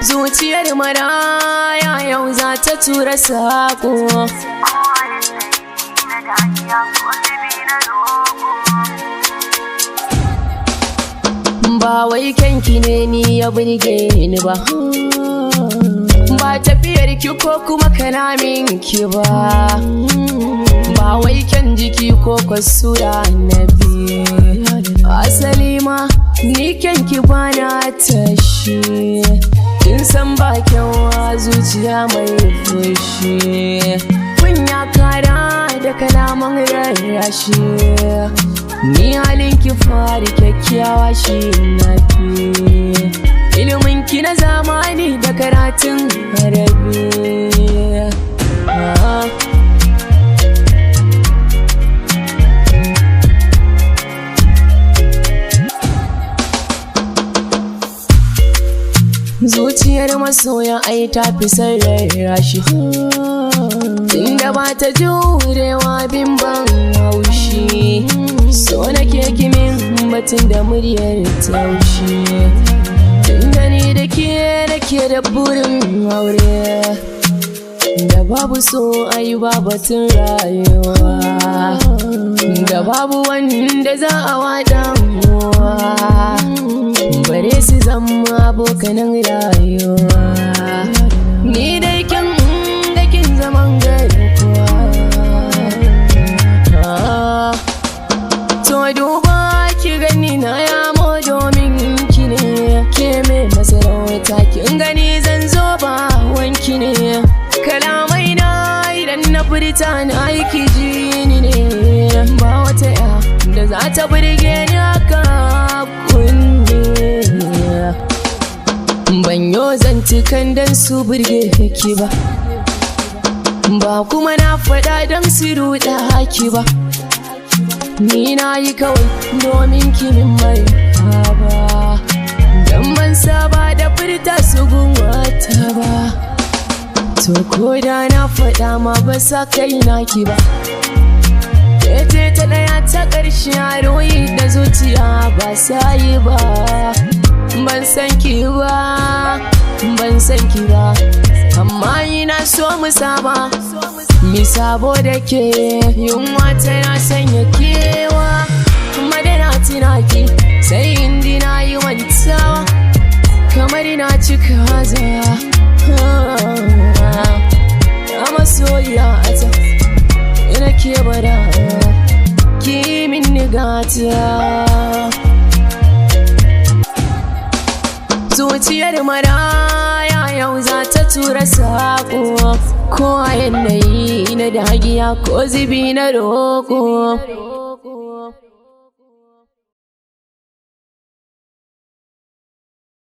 Zuciyar maraya yau za ta tura sako. Ba wai kanki ne ni ya burge ni ba, ba tafiyar ki ko kuma kalamin ki ba, ba wai kyan jiki ko kwasura na biyu. Asali ma ni kyanki bana tashi, kin san ba kyanwa zuciya mai fushi. Kunya kara da kalaman rarrashi, ni halin ki fari kyakkyawa shi na fi. Ilimin ki na zamani da karatun harabi. Zuciyar masoya ai ta fi sarrara shi, tunda ba ta jurewa bin ban haushi. So nake kimin batun da muryar taushi, tunda ni da ke nake da burin aure. Da babu so ai ba batun rayuwa, da babu wanda za a wadawa, bare su zama abokanan rayuwa. Ni dai kin zaman garkuwa. To duba ki gani na yamo domin ki ne, ke mai masarauta kin gani zan zo ba wanki ne. Kalamai na idan na furta na aiki jini ne, ba wata ya da za ta burge ni haka kunne. Ban yo zantukan dan su burge ki ba, ba kuma na faɗa dan su ruɗa ki ba. Ni na yi kawai domin kimin mai haba, dan ban saba da furta su gunwata ba. To ko da na faɗa ma ba sa kai naki ba, ce ta ɗaya ta ƙarshe a royi da zuciya ba sa yi ba. Ban san ki ba, ban san ki ba, amma ina so mu saba. Mi sabo da ke yunwa tana sanya kewa, kuma da na tunaki sai indi na yi mantawa, kamar ina cika haza. Ya masoya ta ina ke bada ki min nigata. Zuciyar maraya yau za ta tura sako, ko a yanayi na dagiya ko zibi na roko.